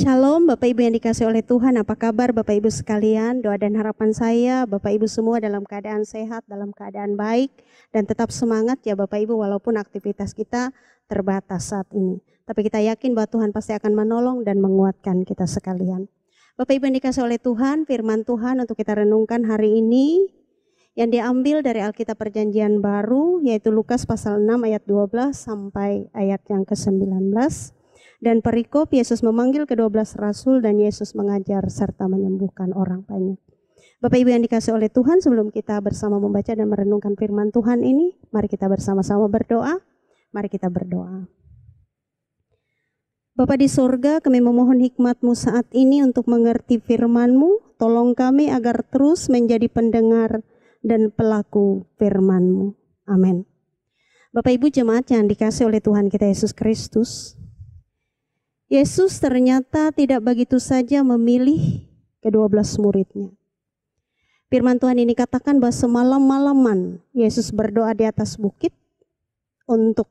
Shalom Bapak Ibu yang dikasih oleh Tuhan, apa kabar Bapak Ibu sekalian? Doa dan harapan saya Bapak Ibu semua dalam keadaan sehat, dalam keadaan baik, dan tetap semangat ya Bapak Ibu walaupun aktivitas kita terbatas saat ini. Tapi kita yakin bahwa Tuhan pasti akan menolong dan menguatkan kita sekalian. Bapak Ibu yang dikasih oleh Tuhan, firman Tuhan untuk kita renungkan hari ini yang diambil dari Alkitab Perjanjian Baru, yaitu Lukas pasal 6 ayat 12 sampai ayat yang ke-19. Dan perikop Yesus memanggil ke-12 rasul dan Yesus mengajar serta menyembuhkan orang banyak. Bapak Ibu yang dikasih oleh Tuhan, sebelum kita bersama membaca dan merenungkan firman Tuhan ini, mari kita bersama-sama berdoa. Mari kita berdoa. Bapa di surga, kami memohon hikmat-Mu saat ini untuk mengerti firman-Mu. Tolong kami agar terus menjadi pendengar dan pelaku firman-Mu. Amin. Bapak Ibu jemaat yang dikasih oleh Tuhan kita Yesus Kristus, Yesus ternyata tidak begitu saja memilih ke-12 muridnya. Firman Tuhan ini katakan bahwa semalam-malaman Yesus berdoa di atas bukit untuk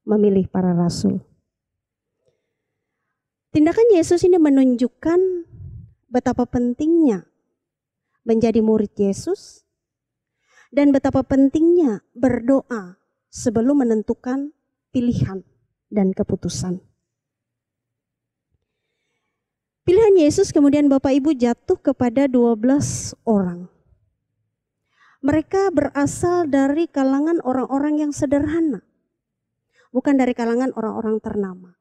memilih para rasul. Tindakan Yesus ini menunjukkan betapa pentingnya menjadi murid Yesus dan betapa pentingnya berdoa sebelum menentukan pilihan dan keputusan. Pilihan Yesus kemudian Bapak Ibu jatuh kepada 12 orang. Mereka berasal dari kalangan orang-orang yang sederhana. Bukan dari kalangan orang-orang ternama.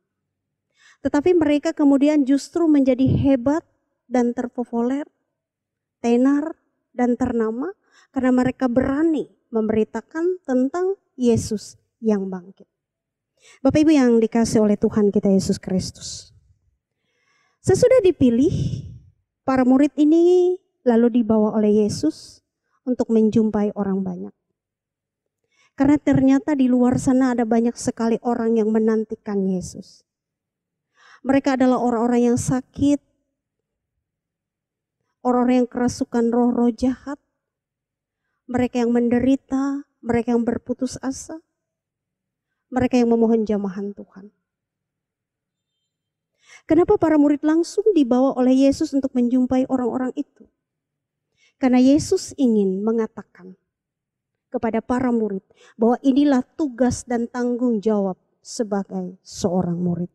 Tetapi mereka kemudian justru menjadi hebat dan terpopuler, tenar dan ternama karena mereka berani memberitakan tentang Yesus yang bangkit. Bapak Ibu yang dikasih oleh Tuhan kita Yesus Kristus. Sesudah dipilih, para murid ini lalu dibawa oleh Yesus untuk menjumpai orang banyak. Karena ternyata di luar sana ada banyak sekali orang yang menantikan Yesus. Mereka adalah orang-orang yang sakit, orang-orang yang kerasukan roh-roh jahat, mereka yang menderita, mereka yang berputus asa, mereka yang memohon jamahan Tuhan. Kenapa para murid langsung dibawa oleh Yesus untuk menjumpai orang-orang itu? Karena Yesus ingin mengatakan kepada para murid bahwa inilah tugas dan tanggung jawab sebagai seorang murid.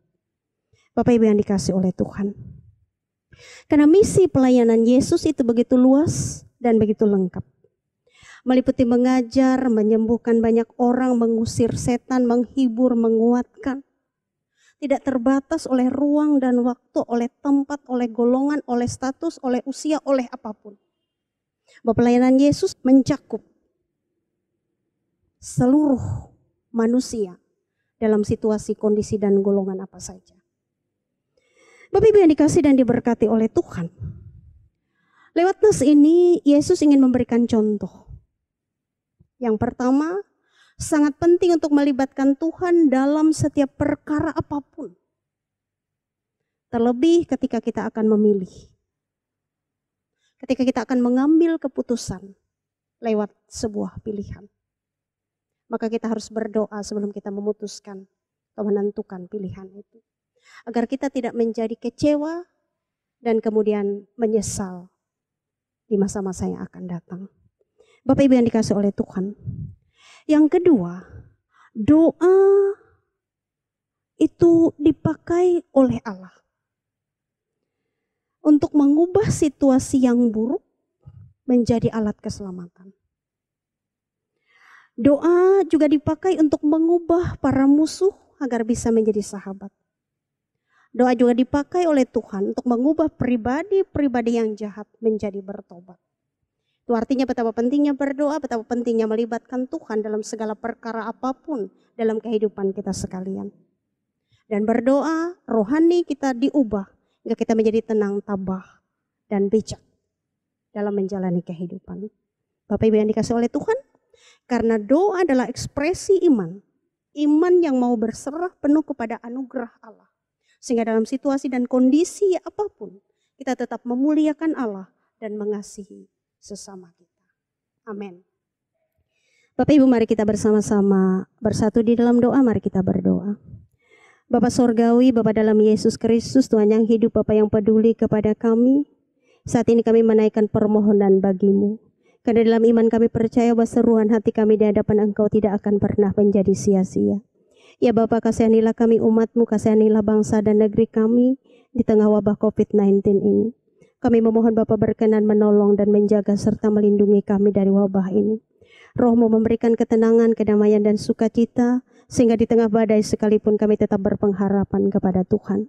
Bapak Ibu yang dikasih oleh Tuhan. Karena misi pelayanan Yesus itu begitu luas dan begitu lengkap. Meliputi mengajar, menyembuhkan banyak orang, mengusir setan, menghibur, menguatkan. Tidak terbatas oleh ruang dan waktu, oleh tempat, oleh golongan, oleh status, oleh usia, oleh apapun. Bahwa pelayanan Yesus mencakup seluruh manusia dalam situasi, kondisi, dan golongan apa saja. Bapak Ibu yang dikasih dan diberkati oleh Tuhan. Lewat nas ini, Yesus ingin memberikan contoh. Yang pertama, sangat penting untuk melibatkan Tuhan dalam setiap perkara apapun. Terlebih ketika kita akan memilih. Ketika kita akan mengambil keputusan lewat sebuah pilihan. Maka kita harus berdoa sebelum kita memutuskan atau menentukan pilihan itu. Agar kita tidak menjadi kecewa dan kemudian menyesal di masa-masa yang akan datang. Bapak Ibu yang dikasih oleh Tuhan. Yang kedua, doa itu dipakai oleh Allah untuk mengubah situasi yang buruk menjadi alat keselamatan. Doa juga dipakai untuk mengubah para musuh agar bisa menjadi sahabat. Doa juga dipakai oleh Tuhan untuk mengubah pribadi-pribadi yang jahat menjadi bertobat. Itu artinya betapa pentingnya berdoa, betapa pentingnya melibatkan Tuhan dalam segala perkara apapun dalam kehidupan kita sekalian. Dan berdoa, rohani kita diubah, hingga kita menjadi tenang, tabah, dan bijak dalam menjalani kehidupan. Bapak Ibu yang dikasih oleh Tuhan, karena doa adalah ekspresi iman. Iman yang mau berserah penuh kepada anugerah Allah. Sehingga dalam situasi dan kondisi apapun, kita tetap memuliakan Allah dan mengasihi sesama kita. Amin. Bapak Ibu mari kita bersama-sama bersatu di dalam doa, mari kita berdoa. Bapa Sorgawi, Bapa dalam Yesus Kristus, Tuhan yang hidup, Bapa yang peduli kepada kami. Saat ini kami menaikkan permohonan bagi-Mu. Karena dalam iman kami percaya bahwa seruan hati kami di hadapan Engkau tidak akan pernah menjadi sia-sia. Ya Bapa, kasihanilah kami umat-Mu, kasihanilah bangsa dan negeri kami di tengah wabah COVID-19 ini. Kami memohon Bapa berkenan menolong dan menjaga serta melindungi kami dari wabah ini. Roh-Mu memberikan ketenangan, kedamaian dan sukacita, sehingga di tengah badai sekalipun kami tetap berpengharapan kepada Tuhan.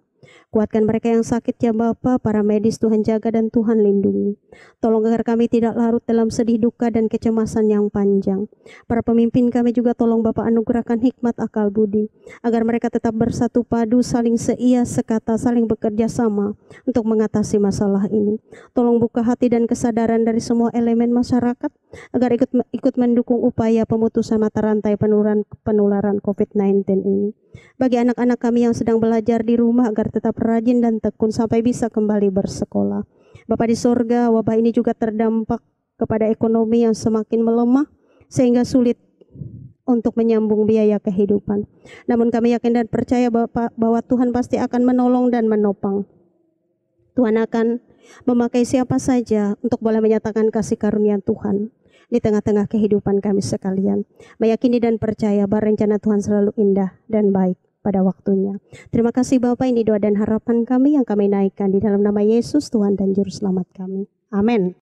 Kuatkan mereka yang sakit ya Bapa, para medis Tuhan jaga dan Tuhan lindungi. Tolong agar kami tidak larut dalam sedih duka dan kecemasan yang panjang. Para pemimpin kami juga tolong Bapa anugerahkan hikmat akal budi, agar mereka tetap bersatu padu, saling seia sekata, saling bekerja sama untuk mengatasi masalah ini. Tolong buka hati dan kesadaran dari semua elemen masyarakat, agar ikut mendukung upaya pemutusan mata rantai penularan COVID-19 ini. Bagi anak-anak kami yang sedang belajar di rumah agar tetap rajin dan tekun sampai bisa kembali bersekolah. Bapa di sorga, wabah ini juga terdampak kepada ekonomi yang semakin melemah sehingga sulit untuk menyambung biaya kehidupan. Namun kami yakin dan percaya bahwa Tuhan pasti akan menolong dan menopang. Tuhan akan memakai siapa saja untuk boleh menyatakan kasih karunia Tuhan di tengah-tengah kehidupan kami sekalian. Meyakini dan percaya bahwa rencana Tuhan selalu indah dan baik pada waktunya. Terima kasih Bapak, ini doa dan harapan kami yang kami naikkan di dalam nama Yesus Tuhan dan Juru Selamat kami. Amin.